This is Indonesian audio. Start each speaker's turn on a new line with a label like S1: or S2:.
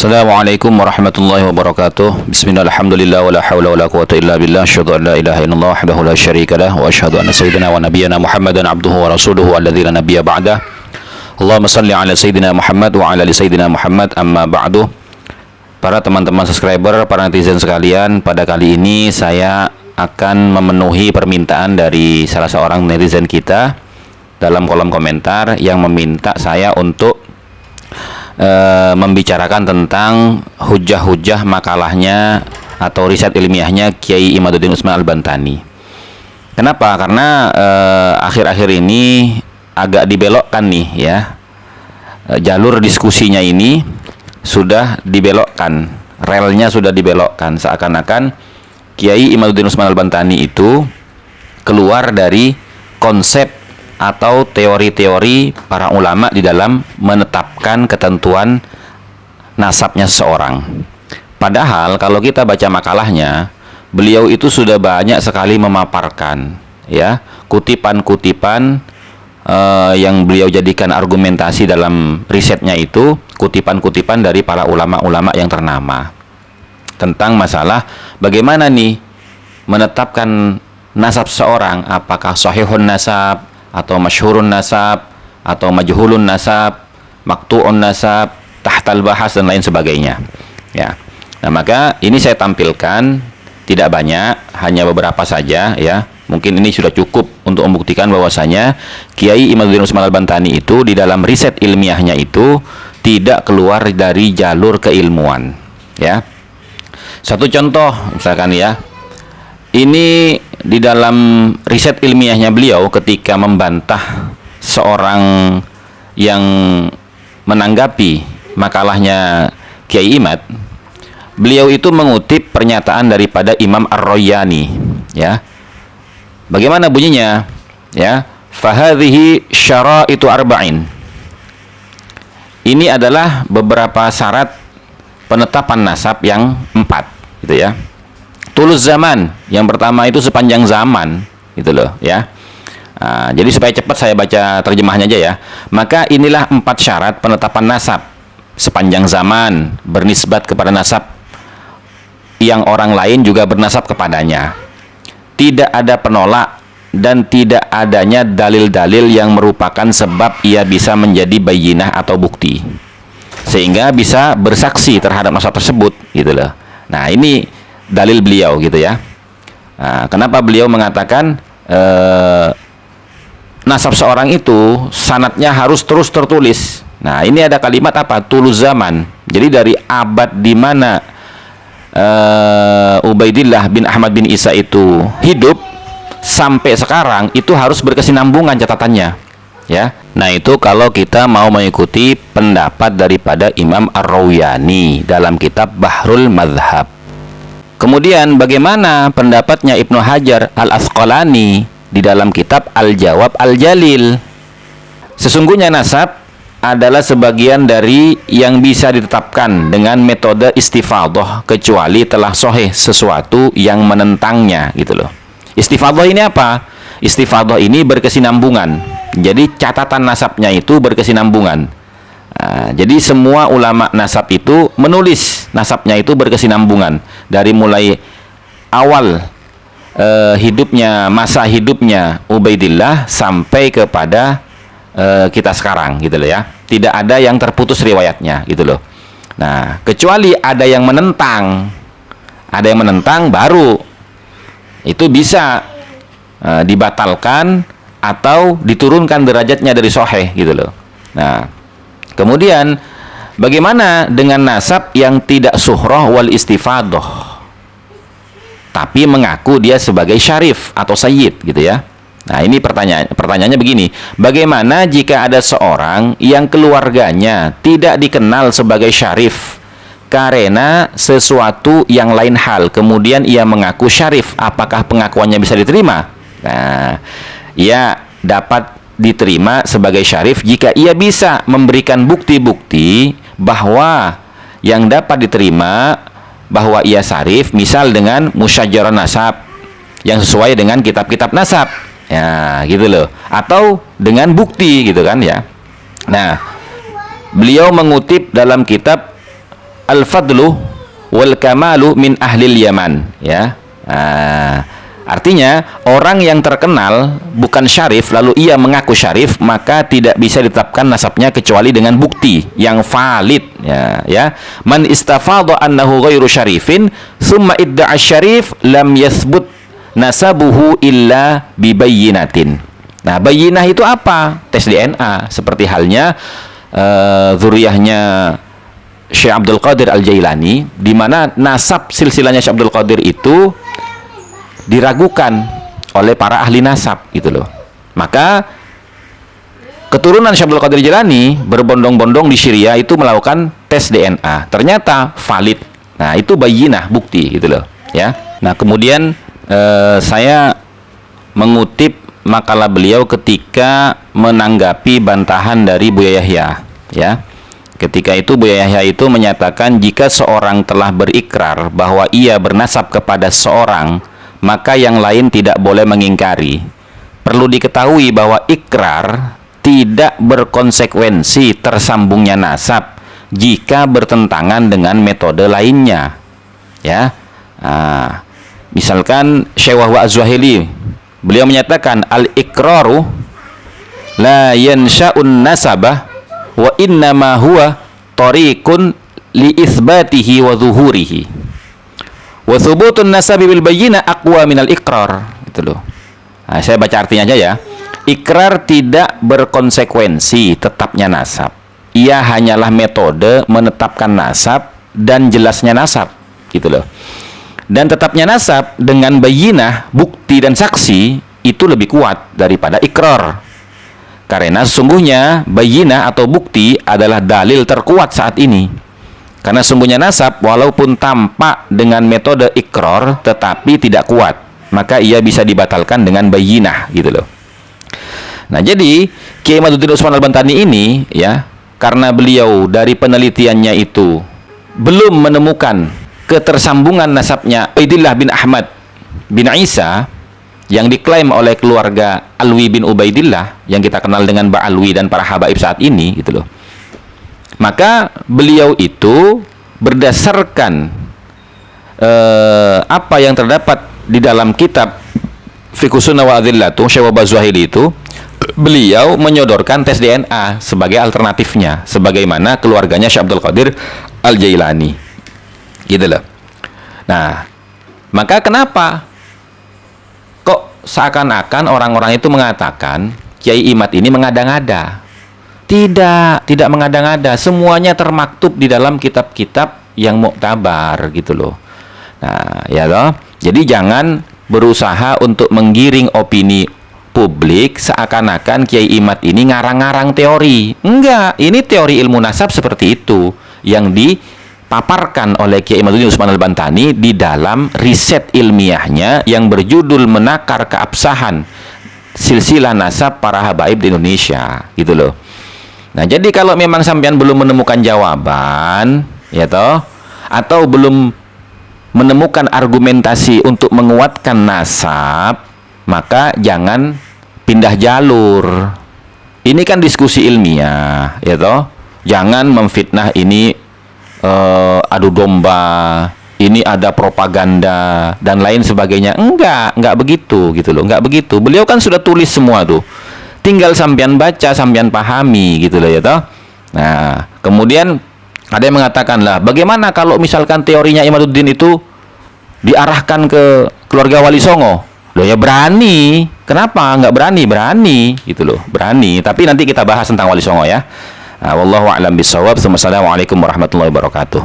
S1: Assalamualaikum warahmatullahi wabarakatuh. Bismillah, alhamdulillah, wala hawla wala quwwata illa billah. Asyhadu an la ilaha illallah wahdahu la syarika lah, wa asyhadu anna sayyidina wa nabiyyana Muhammadan abduhu wa rasuluhu alladzi la nabiyya ba'dah. Allahumma shalli ala sayyidina Muhammad wa ala ali sayyidina Muhammad, amma ba'du. Para teman-teman subscriber, para netizen sekalian, pada kali ini saya akan memenuhi permintaan dari salah seorang netizen kita dalam kolom komentar yang meminta saya untuk membicarakan tentang hujah-hujah makalahnya atau riset ilmiahnya Kiai Imaduddin Utsman Al-Bantani. Kenapa? Karena akhir-akhir ini agak dibelokkan nih ya, jalur diskusinya ini sudah dibelokkan, relnya sudah dibelokkan, seakan-akan Kiai Imaduddin Utsman Al-Bantani itu keluar dari konsep atau teori-teori para ulama di dalam menetapkan ketentuan nasabnya seseorang. Padahal kalau kita baca makalahnya, beliau itu sudah banyak sekali memaparkan ya kutipan-kutipan yang beliau jadikan argumentasi dalam risetnya itu, kutipan-kutipan dari para ulama-ulama yang ternama tentang masalah bagaimana nih menetapkan nasab seseorang, apakah sahihun nasab atau masyhurun nasab atau majhulun nasab, maqtu'un nasab, tahtal bahas dan lain sebagainya ya. Nah, maka ini saya tampilkan tidak banyak, hanya beberapa saja ya. Mungkin ini sudah cukup untuk membuktikan bahwasanya Kiai Imaduddin Utsman Al-Bantani itu di dalam riset ilmiahnya itu tidak keluar dari jalur keilmuan ya. Satu contoh misalkan ya, ini di dalam riset ilmiahnya beliau ketika membantah seorang yang menanggapi makalahnya Kiai Imad, beliau itu mengutip pernyataan daripada Imam Ar-Royani ya. Bagaimana bunyinya ya? Fahadhihi syara'itu arba'in. Ini adalah beberapa syarat penetapan nasab yang 4 gitu ya. Tulus zaman, yang pertama itu sepanjang zaman gitu loh ya. Nah, jadi supaya cepat saya baca terjemahnya aja ya. Maka inilah 4 syarat penetapan nasab: sepanjang zaman, bernisbat kepada nasab yang orang lain juga bernasab kepadanya, tidak ada penolak, dan tidak adanya dalil-dalil yang merupakan sebab ia bisa menjadi bayyinah atau bukti sehingga bisa bersaksi terhadap nasab tersebut gitu loh. Nah, ini dalil beliau gitu ya. Nah, kenapa beliau mengatakan nasab seorang itu sanadnya harus terus tertulis. Nah, ini ada kalimat apa? Tulus zaman. Jadi dari abad di mana Ubaidillah bin Ahmad bin Isa itu hidup sampai sekarang itu harus berkesinambungan catatannya ya. Nah, itu kalau kita mau mengikuti pendapat daripada Imam Ar-Royani dalam kitab Bahrul Madhab. Kemudian bagaimana pendapatnya Ibnu Hajar Al-Asqalani di dalam kitab Al-Jawab Al-Jalil? Sesungguhnya nasab adalah sebagian dari yang bisa ditetapkan dengan metode istifadhah kecuali telah sahih sesuatu yang menentangnya gitu loh. Istifadhah ini apa? Istifadhah ini berkesinambungan. Jadi catatan nasabnya itu berkesinambungan. Nah, jadi semua ulama nasab itu menulis nasabnya itu berkesinambungan dari mulai awal hidupnya, masa hidupnya Ubaidillah sampai kepada kita sekarang gitu loh ya. Tidak ada yang terputus riwayatnya gitu loh. Nah, kecuali ada yang menentang, baru itu bisa dibatalkan atau diturunkan derajatnya dari sahih gitu loh. Nah, kemudian bagaimana dengan nasab yang tidak suhrah wal istifadah tapi mengaku dia sebagai syarif atau sayyid gitu ya. Nah, ini pertanyaannya begini, bagaimana jika ada seorang yang keluarganya tidak dikenal sebagai syarif karena sesuatu yang lain hal, kemudian ia mengaku syarif, apakah pengakuannya bisa diterima? Nah, ia dapat diterima sebagai syarif jika ia bisa memberikan bukti-bukti bahwa yang dapat diterima bahwa ia syarif, misal dengan musyajjarah nasab yang sesuai dengan kitab-kitab nasab ya gitu loh, atau dengan bukti gitu kan ya. Nah, beliau mengutip dalam kitab al-fadlu wal kamalu min ahlil Yaman, ya. Artinya orang yang terkenal bukan syarif lalu ia mengaku syarif, maka tidak bisa ditetapkan nasabnya kecuali dengan bukti yang valid, ya. Man istafadha annahu ghairu syarifin summa idda'a syarif lam yathbut nasabuhu illa bibayyinatin. Nah, bayyinah itu apa? Tes DNA, seperti halnya zuriyahnya Syekh Abdul Qadir Al-Jailani, di mana nasab silsilahnya Syekh Abdul Qadir itu diragukan oleh para ahli nasab, gitu loh. Maka keturunan Syekh Abdul Qadir Jailani berbondong-bondong di Syria itu melakukan tes DNA, ternyata valid. Nah, itu bayyinah, bukti, gitu loh, ya. Nah, kemudian saya mengutip makalah beliau ketika menanggapi bantahan dari Buya Yahya, ya. Ketika itu Buya Yahya itu menyatakan jika seorang telah berikrar bahwa ia bernasab kepada seorang, maka yang lain tidak boleh mengingkari. Perlu diketahui bahwa ikrar tidak berkonsekuensi tersambungnya nasab jika bertentangan dengan metode lainnya, ya. Misalkan Syekh Wahwa Az-Zuhaili, beliau menyatakan al-iqraru la yansha'un nasabah wa innama huwa tariqun li itsbatihi wa zuhurihi wa thubutun nasabi bil bayyinah aqwa minal iqrar, gitu loh. Nah, saya baca artinya aja, ya. Ikrar tidak berkonsekuensi tetapnya nasab. Ia hanyalah metode menetapkan nasab dan jelasnya nasab, gitu loh. Dan tetapnya nasab dengan bayyinah, bukti dan saksi itu lebih kuat daripada ikrar. Karena sesungguhnya bayyinah atau bukti adalah dalil terkuat saat ini. Karena sesungguhnya nasab walaupun tampak dengan metode ikrar tetapi tidak kuat, maka ia bisa dibatalkan dengan bayyinah, gitu loh. Nah, jadi Kiai Imaduddin Utsman Al-Bantani ini, ya, karena beliau dari penelitiannya itu belum menemukan ketersambungan nasabnya Ubaidillah bin Ahmad bin Isa yang diklaim oleh keluarga Alwi bin Ubaidillah yang kita kenal dengan Mbak Alwi dan para habaib saat ini, gitu loh. Maka beliau itu berdasarkan apa yang terdapat di dalam kitab Fiqhus Sunnah wa Adillatuh Syekh Wahba Az-Zuhaili itu, beliau menyodorkan tes DNA sebagai alternatifnya, sebagaimana keluarganya Syekh Abdul Qadir Al-Jailani, gitu loh. Nah, maka kenapa kok seakan-akan orang-orang itu mengatakan Kiai Imad ini mengada-ngada? Tidak mengada-ngada. Semuanya termaktub di dalam kitab-kitab yang muktabar, gitu loh. Nah, ya loh. Jadi jangan berusaha untuk menggiring opini publik seakan-akan Kiai Imad ini ngarang-ngarang teori. Enggak, ini teori ilmu nasab seperti itu yang dipaparkan oleh Kiai Imaduddin Utsman Al-Bantani di dalam riset ilmiahnya yang berjudul Menakar Keabsahan Silsilah Nasab Para Habaib di Indonesia, gitu loh. Nah, jadi kalau memang sampean belum menemukan jawaban, ya toh, atau belum menemukan argumentasi untuk menguatkan nasab, maka jangan pindah jalur. Ini kan diskusi ilmiah, ya toh. Jangan memfitnah ini adu domba, ini ada propaganda dan lain sebagainya. Enggak begitu, gitu loh. Enggak begitu. Beliau kan sudah tulis semua tuh. Tinggal sampean baca, sampean pahami, gitu loh, ya toh. Nah, kemudian ada yang mengatakan lah, bagaimana kalau misalkan teorinya Imaduddin itu diarahkan ke keluarga Wali Songo? Loh, ya berani. Kenapa nggak berani? Berani, gitu loh, berani. Tapi nanti kita bahas tentang Wali Songo, ya. Wallahu a'lam bishawab. Assalamualaikum warahmatullahi wabarakatuh.